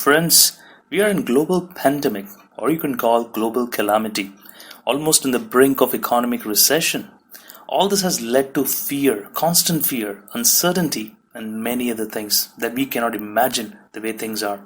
Friends, we are in global pandemic, or you can call global calamity, almost in the brink of economic recession. All this has led to fear, constant fear, uncertainty, and many other things that we cannot imagine the way things are.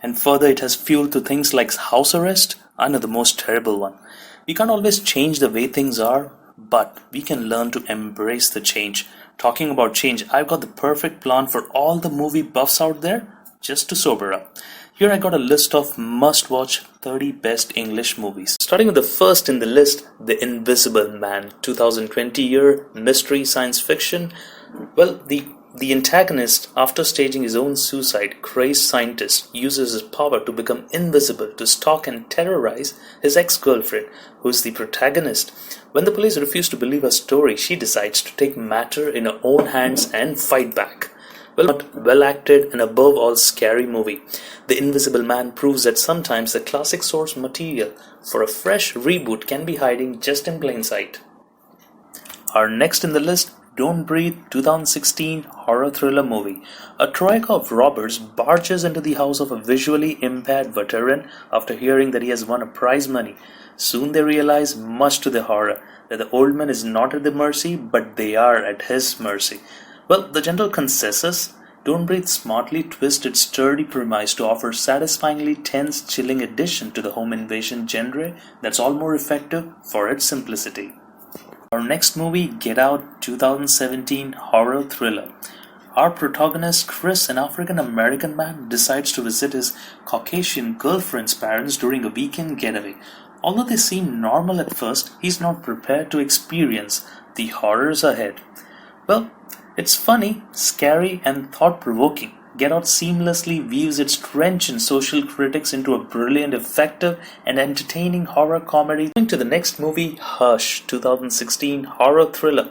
And further, it has fueled to things like house arrest. I know the most terrible one. We can't always change the way things are, but we can learn to embrace the change. Talking about change, I've got the perfect plan for all the movie buffs out there just to sober up. Here I got a list of must-watch 30 best English movies. Starting with the first in the list, The Invisible Man, 2020 year mystery science fiction. Well, the antagonist, after staging his own suicide, crazed scientist uses his power to become invisible to stalk and terrorize his ex-girlfriend, who is the protagonist. When the police refuse to believe her story, she decides to take matter in her own hands and fight back. Well acted and above all scary movie. The Invisible Man proves that sometimes the classic source material for a fresh reboot can be hiding just in plain sight. Our next in the list, Don't Breathe, 2016 horror thriller movie. A troika of robbers barges into the house of a visually impaired veteran after hearing that he has won a prize money. Soon they realize, much to their horror, that the old man is not at their mercy, but they are at his mercy. Well, the general consensus, Don't Breathe smartly twists its sturdy premise to offer satisfyingly tense, chilling addition to the home invasion genre that's all more effective for its simplicity. Our next movie, Get Out, 2017 horror thriller. Our protagonist, Chris, an African-American man, decides to visit his Caucasian girlfriend's parents during a weekend getaway. Although they seem normal at first, he's not prepared to experience the horrors ahead. Well, it's funny, scary, and thought-provoking. Get Out seamlessly weaves its trenchant social critics into a brilliant, effective, and entertaining horror comedy. Moving to the next movie, Hush, 2016 horror thriller.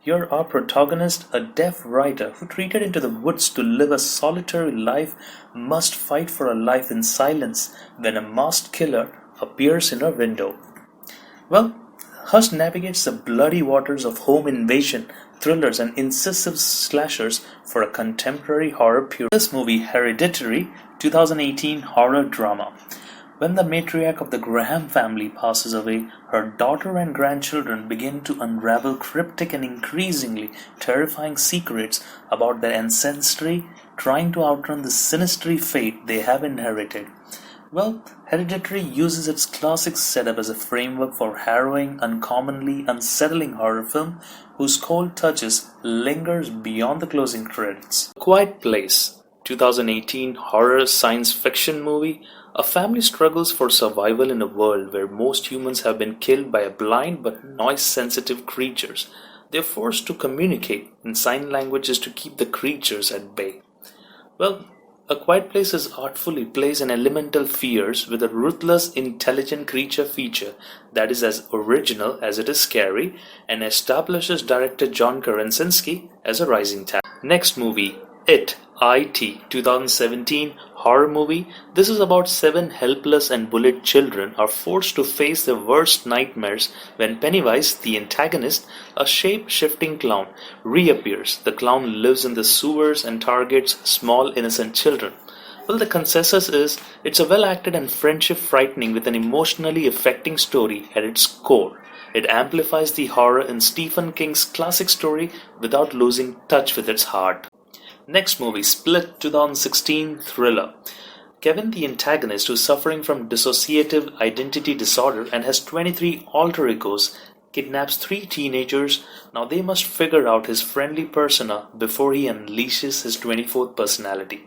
Here our protagonist, a deaf writer who retreated into the woods to live a solitary life, must fight for a life in silence when a masked killer appears in her window. Well, Hush navigates the bloody waters of home invasion, thrillers, and incisive slashers for a contemporary horror purist. This movie, Hereditary, 2018 horror drama. When the matriarch of the Graham family passes away, her daughter and grandchildren begin to unravel cryptic and increasingly terrifying secrets about their ancestry, trying to outrun the sinister fate they have inherited. Well, Hereditary uses its classic setup as a framework for harrowing, uncommonly unsettling horror film whose cold touches lingers beyond the closing credits. Quiet Place, 2018 horror science fiction movie. A family struggles for survival in a world where most humans have been killed by a blind but noise-sensitive creatures. They are forced to communicate in sign languages to keep the creatures at bay. Well, A Quiet Place is artfully plays an elemental fears with a ruthless, intelligent creature feature that is as original as it is scary and establishes director John Krasinski as a rising talent. Next movie, It, 2017 horror movie. This is about 7 helpless and bullied children are forced to face their worst nightmares when Pennywise, the antagonist, a shape-shifting clown, reappears. The clown lives in the sewers and targets small innocent children. Well, the consensus is it's a well-acted and friendship-frightening with an emotionally affecting story at its core. It amplifies the horror in Stephen King's classic story without losing touch with its heart. Next movie, Split, 2016 thriller. Kevin, the antagonist, who is suffering from dissociative identity disorder and has 23 alter egos, kidnaps 3 teenagers. Now they must figure out his friendly persona before he unleashes his 24th personality.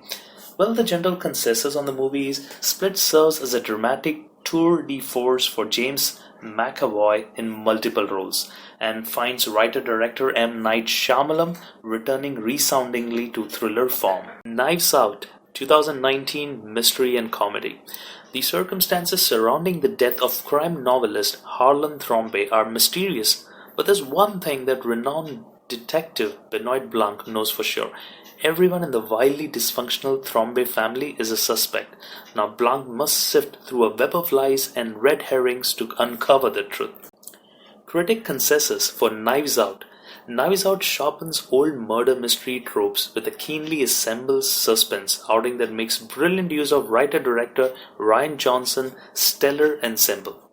Well, the general consensus on the movie is Split serves as a dramatic tour de force for James McAvoy in multiple roles, and finds writer-director M. Night Shyamalan returning resoundingly to thriller form. Knives Out, 2019 mystery and comedy. The circumstances surrounding the death of crime novelist Harlan Thrombey are mysterious, but there's one thing that renowned detective Benoit Blanc knows for sure. Everyone in the wildly dysfunctional Thrombey family is a suspect. Now Blanc must sift through a web of lies and red herrings to uncover the truth. Critic consensus for Knives Out. Knives Out sharpens old murder mystery tropes with a keenly assembled suspense outing that makes brilliant use of writer-director Rian Johnson's stellar ensemble.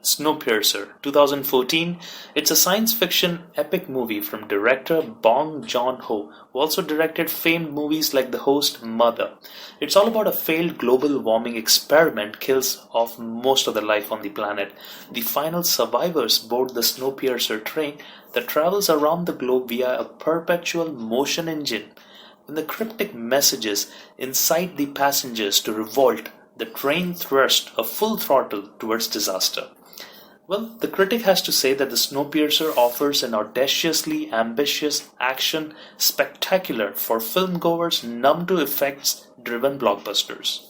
Snowpiercer, 2014. It's a science fiction epic movie from director Bong Joon-ho, who also directed famed movies like The Host, Mother. It's all about a failed global warming experiment kills off most of the life on the planet. The final survivors board the Snowpiercer train that travels around the globe via a perpetual motion engine. When the cryptic messages incite the passengers to revolt, the train thrusts a full throttle towards disaster. Well, the critic has to say that the Snowpiercer offers an audaciously ambitious action spectacular for filmgoers numb to effects-driven blockbusters.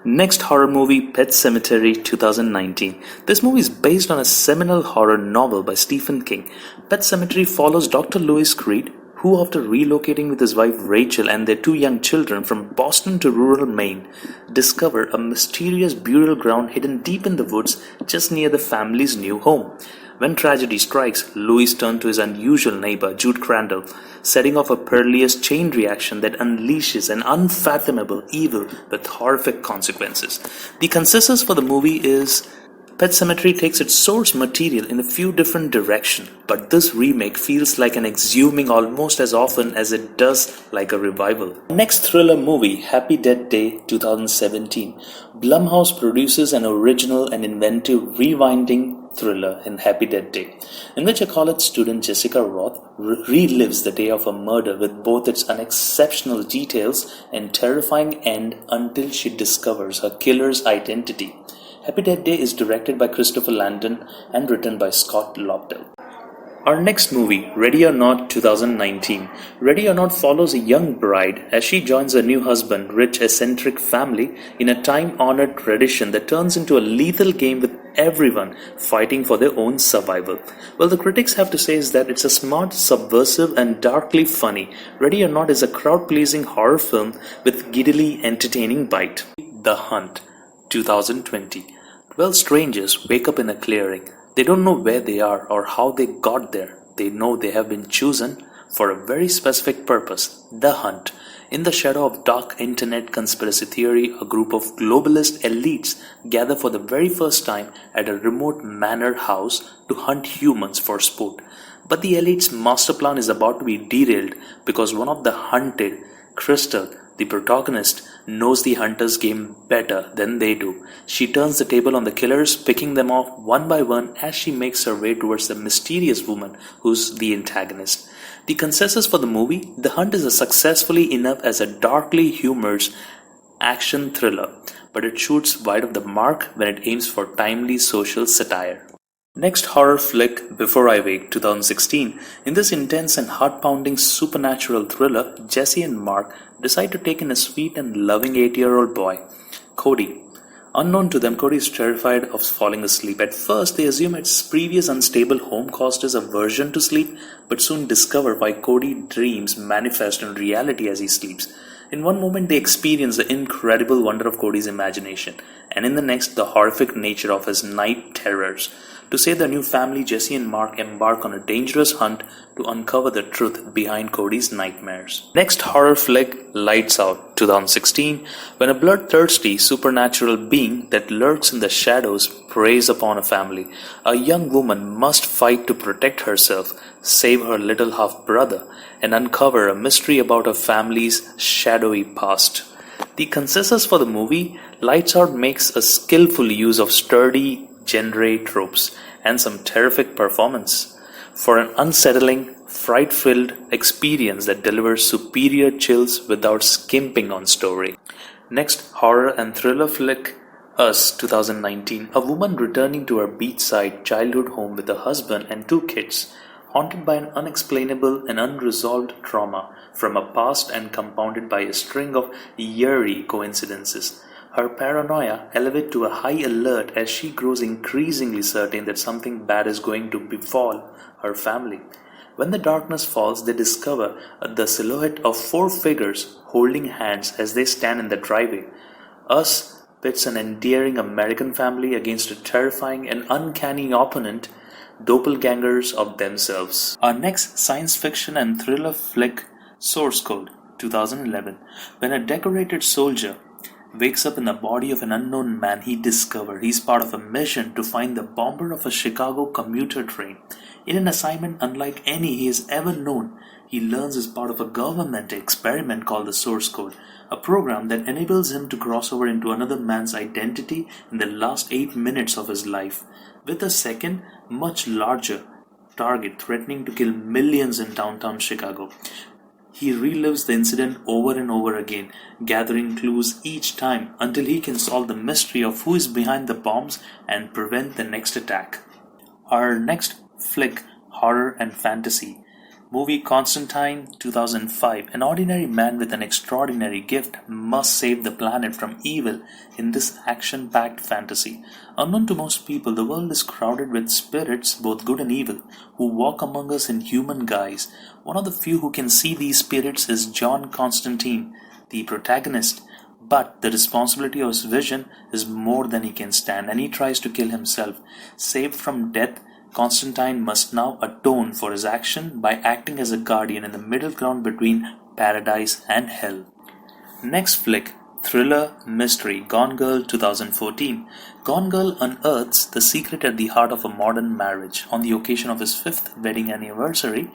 Next horror movie, Pet Sematary 2019. This movie is based on a seminal horror novel by Stephen King. Pet Sematary follows Dr. Louis Creed, who after relocating with his wife Rachel and their two young children from Boston to rural Maine, discover a mysterious burial ground hidden deep in the woods just near the family's new home. When tragedy strikes, Louis turns to his unusual neighbor, Jude Crandall, setting off a perilous chain reaction that unleashes an unfathomable evil with horrific consequences. The consensus for the movie is Pet Sematary takes its source material in a few different directions, but this remake feels like an exhuming almost as often as it does like a revival. Next thriller movie, Happy Death Day 2017. Blumhouse produces an original and inventive rewinding thriller in Happy Death Day, in which a college student Jessica Roth relives the day of a murder with both its unexceptional details and terrifying end until she discovers her killer's identity. Happy Death Day is directed by Christopher Landon and written by Scott Lobdell. Our next movie, Ready or Not 2019. Ready or Not follows a young bride as she joins her new husband, rich eccentric family in a time-honored tradition that turns into a lethal game with everyone fighting for their own survival. Well, the critics have to say is that it's a smart, subversive and darkly funny. Ready or Not is a crowd-pleasing horror film with giddily entertaining bite. The Hunt 2020. 12 strangers wake up in a clearing. They don't know where they are or how they got there. They know they have been chosen for a very specific purpose, the hunt. In the shadow of dark internet conspiracy theory, a group of globalist elites gather for the very first time at a remote manor house to hunt humans for sport. But the elites' master plan is about to be derailed because one of the hunted, Crystal, the protagonist, knows the hunter's game better than they do. She turns the table on the killers, picking them off one by one as she makes her way towards the mysterious woman who's the antagonist. The consensus for the movie, The Hunt is successfully enough as a darkly humorous action thriller, but it shoots wide of the mark when it aims for timely social satire. Next horror flick, Before I Wake 2016. In this intense and heart-pounding supernatural thriller, Jesse and Mark decide to take in a sweet and loving 8-year-old boy, Cody. Unknown to them, Cody is terrified of falling asleep. At first, they assume its previous unstable home caused his aversion to sleep, but soon discover why Cody dreams manifest in reality as he sleeps. In one moment, they experience the incredible wonder of Cody's imagination, and in the next, the horrific nature of his night terrors. To save their new family, Jesse and Mark embark on a dangerous hunt to uncover the truth behind Cody's nightmares. Next horror flick, Lights Out 2016. When a bloodthirsty supernatural being that lurks in the shadows preys upon a family, a young woman must fight to protect herself, save her little half-brother, and uncover a mystery about her family's shadowy past. The consensus for the movie, Lights Out makes a skillful use of sturdy genre tropes and some terrific performance for an unsettling, fright-filled experience that delivers superior chills without skimping on story. Next horror and thriller flick, Us 2019. A woman returning to her beachside childhood home with a husband and two kids, haunted by an unexplainable and unresolved trauma from a past and compounded by a string of eerie coincidences. Her paranoia elevates to a high alert as she grows increasingly certain that something bad is going to befall her family. When the darkness falls, they discover the silhouette of 4 figures holding hands as they stand in the driveway. Us pits an endearing American family against a terrifying and uncanny opponent doppelgangers of themselves. Our next science fiction and thriller flick, Source Code, 2011. When a decorated soldier wakes up in the body of an unknown man he discovered, he's part of a mission to find the bomber of a Chicago commuter train. In an assignment unlike any he has ever known, he learns as part of a government experiment called the Source Code, a program that enables him to cross over into another man's identity in the last 8 minutes of his life, with a second, much larger target threatening to kill millions in downtown Chicago. He relives the incident over and over again, gathering clues each time until he can solve the mystery of who is behind the bombs and prevent the next attack. Our next flick, horror and fantasy, movie Constantine, 2005. An ordinary man with an extraordinary gift must save the planet from evil in this action-packed fantasy. Unknown to most people, the world is crowded with spirits, both good and evil, who walk among us in human guise. One of the few who can see these spirits is John Constantine, the protagonist. But the responsibility of his vision is more than he can stand, and he tries to kill himself. Saved from death, Constantine must now atone for his action by acting as a guardian in the middle ground between paradise and hell. Next flick, thriller mystery, Gone Girl, 2014. Gone Girl unearths the secret at the heart of a modern marriage. On the occasion of his 5th wedding anniversary,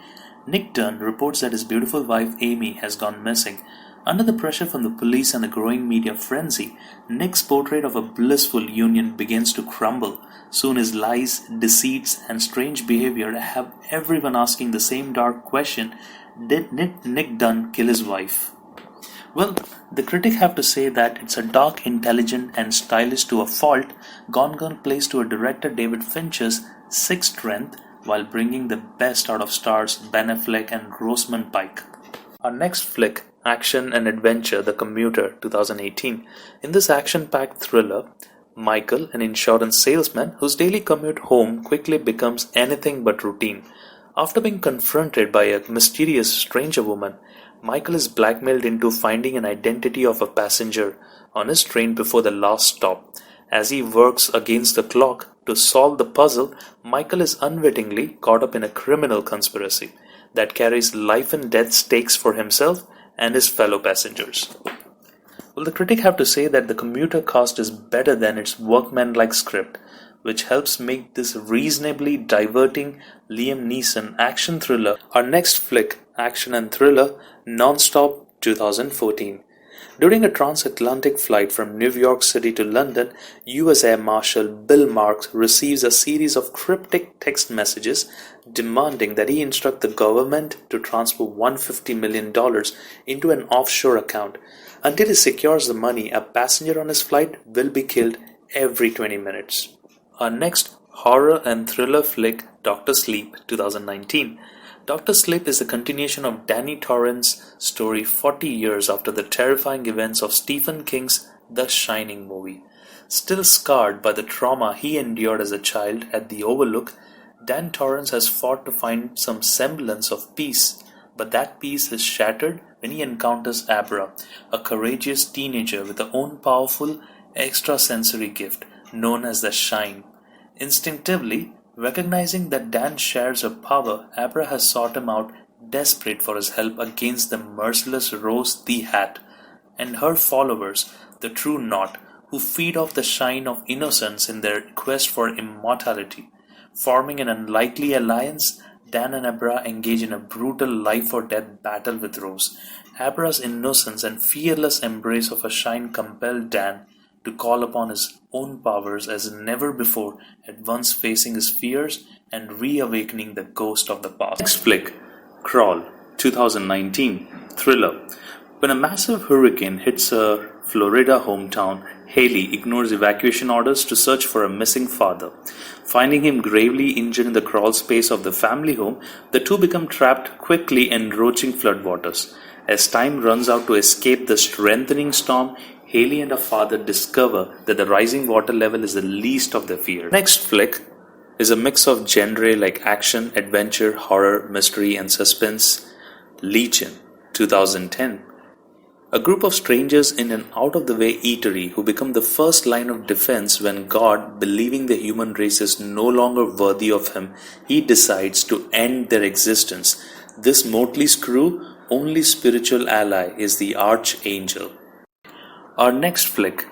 Nick Dunn reports that his beautiful wife Amy has gone missing. Under the pressure from the police and the growing media frenzy, Nick's portrait of a blissful union begins to crumble. Soon his lies, deceits, and strange behavior have everyone asking the same dark question: did Nick Dunn kill his wife? Well, the critic have to say that it's a dark, intelligent, and stylish to a fault. Gone Girl plays to a director David Fincher's sixth strength while bringing the best out of stars Ben Affleck and Rosamund Pike. Our next flick, action and adventure, The Commuter, 2018. In this action-packed thriller, Michael, an insurance salesman whose daily commute home quickly becomes anything but routine. After being confronted by a mysterious stranger woman, Michael is blackmailed into finding an identity of a passenger on his train before the last stop. As he works against the clock to solve the puzzle, Michael is unwittingly caught up in a criminal conspiracy that carries life and death stakes for himself and his fellow passengers. Well, the critic have to say that The Commuter cast is better than its workmanlike script, which helps make this reasonably diverting Liam Neeson action thriller. Our next flick, action and thriller, NonStop, 2014. During a transatlantic flight from New York City to London, U.S. Air Marshal Bill Marks receives a series of cryptic text messages demanding that he instruct the government to transfer $150 million into an offshore account. Until he secures the money, a passenger on his flight will be killed every 20 minutes. Our next horror and thriller flick, Dr. Sleep, 2019. Dr. Sleep is a continuation of Danny Torrance's story 40 years after the terrifying events of Stephen King's The Shining movie. Still scarred by the trauma he endured as a child at the Overlook, Dan Torrance has fought to find some semblance of peace, but that peace is shattered when he encounters Abra, a courageous teenager with her own powerful extrasensory gift known as the Shine. Instinctively, recognizing that Dan shares her power, Abra has sought him out, desperate for his help against the merciless Rose the Hat and her followers, the True Knot, who feed off the shine of innocence in their quest for immortality. Forming an unlikely alliance, Dan and Abra engage in a brutal life-or-death battle with Rose. Abra's innocence and fearless embrace of her shine compel Dan to call upon his own powers as never before, at once facing his fears and reawakening the ghost of the past. Next flick, Crawl, 2019, thriller. When a massive hurricane hits her Florida hometown, Haley ignores evacuation orders to search for a missing father. Finding him gravely injured in the crawl space of the family home, the two become trapped quickly in roaching floodwaters. As time runs out to escape the strengthening storm, Haley and her father discover that the rising water level is the least of their fears. Next flick is a mix of genre like action, adventure, horror, mystery, and suspense. Legion, 2010. A group of strangers in an out-of-the-way eatery who become the first line of defense when God, believing the human race is no longer worthy of him, he decides to end their existence. This motley crew only spiritual ally is the Archangel. Our next flick,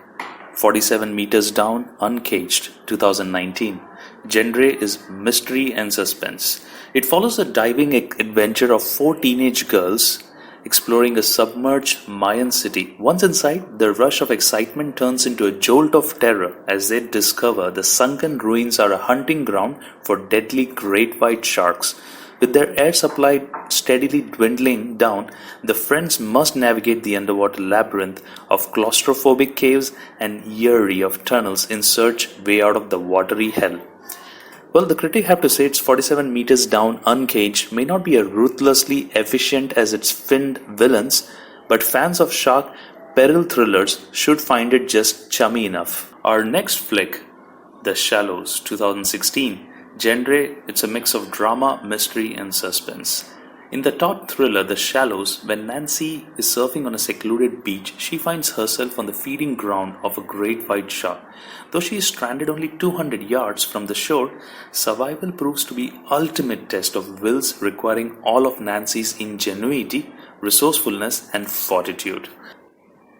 47 Meters Down, Uncaged, 2019. Genre is mystery and suspense. It follows the diving adventure of 4 teenage girls exploring a submerged Mayan city. Once inside, the rush of excitement turns into a jolt of terror as they discover the sunken ruins are a hunting ground for deadly great white sharks. With their air supply steadily dwindling down, the friends must navigate the underwater labyrinth of claustrophobic caves and eerie of tunnels in search way out of the watery hell. Well, the critic have to say it's 47 Meters Down, Uncaged may not be as ruthlessly efficient as its finned villains, but fans of shark peril thrillers should find it just chummy enough. Our next flick, The Shallows, 2016. Genre, it's a mix of drama, mystery and suspense. In the taut thriller The Shallows, when Nancy is surfing on a secluded beach, she finds herself on the feeding ground of a great white shark. Though she is stranded only 200 yards from the shore, survival proves to be ultimate test of wills requiring all of Nancy's ingenuity, resourcefulness and fortitude.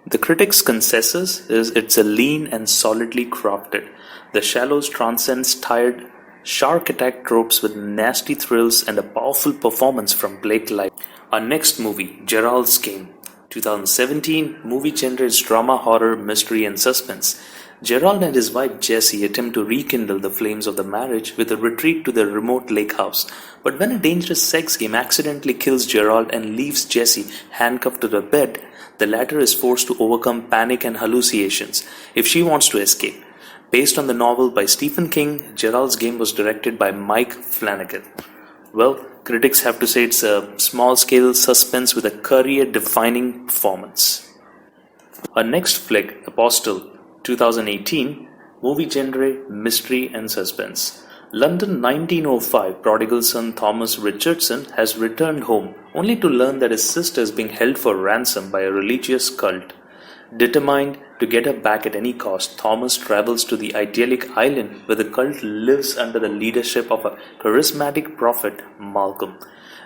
The critic's consensus is it's a lean and solidly crafted. The Shallows transcends tired shark attack tropes with nasty thrills and a powerful performance from Blake Lively. Our next movie, Geralds Game, 2017. Movie genre is drama, horror, mystery and suspense. Gerald and his wife Jessie attempt to rekindle the flames of the marriage with a retreat to their remote lake house. But when a dangerous sex game accidentally kills Gerald and leaves Jessie handcuffed to the bed, the latter is forced to overcome panic and hallucinations if she wants to escape. Based on the novel by Stephen King, Gerald's Game was directed by Mike Flanagan. Well, critics have to say it's a small-scale suspense with a career-defining performance. Our next flick, Apostille, 2018, movie genre, mystery and suspense. London 1905, prodigal son Thomas Richardson has returned home, only to learn that his sister is being held for ransom by a religious cult. Determined to get her back at any cost, Thomas travels to the idyllic island where the cult lives under the leadership of a charismatic prophet, Malcolm.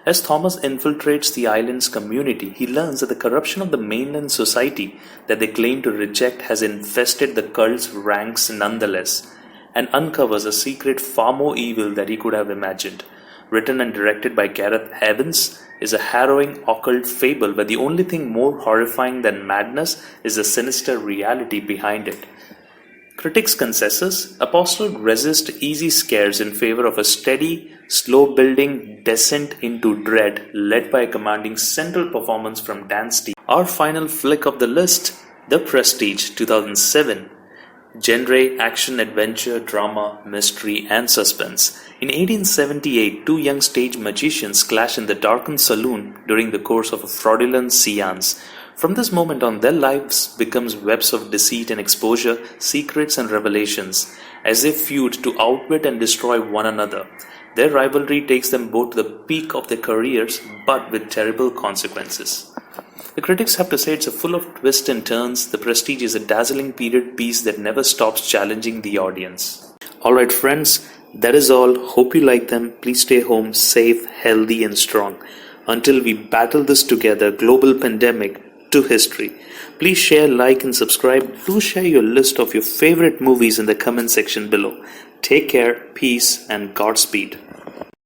As Thomas infiltrates the island's community, he learns that the corruption of the mainland society that they claim to reject has infested the cult's ranks nonetheless, and uncovers a secret far more evil than he could have imagined. Written and directed by Gareth Evans, is a harrowing occult fable where the only thing more horrifying than madness is the sinister reality behind it. Critics' consensus, Apostille resists easy scares in favor of a steady, slow-building descent into dread led by a commanding central performance from Dan Stevens. Our final flick of the list, The Prestige, 2007. Genre, action, adventure, drama, mystery and suspense. In 1878, 2 young stage magicians clash in the darkened saloon during the course of a fraudulent seance. From this moment on, their lives becomes webs of deceit and exposure, secrets and revelations, as they feud to outwit and destroy one another. Their rivalry takes them both to the peak of their careers, but with terrible consequences. The critics have to say it's full of twists and turns. The Prestige is a dazzling period piece that never stops challenging the audience. Alright friends, that is all. Hope you like them. Please stay home, safe, healthy and strong. Until we battle this together, global pandemic to history. Please share, like and subscribe. Do share your list of your favorite movies in the comment section below. Take care, peace and Godspeed.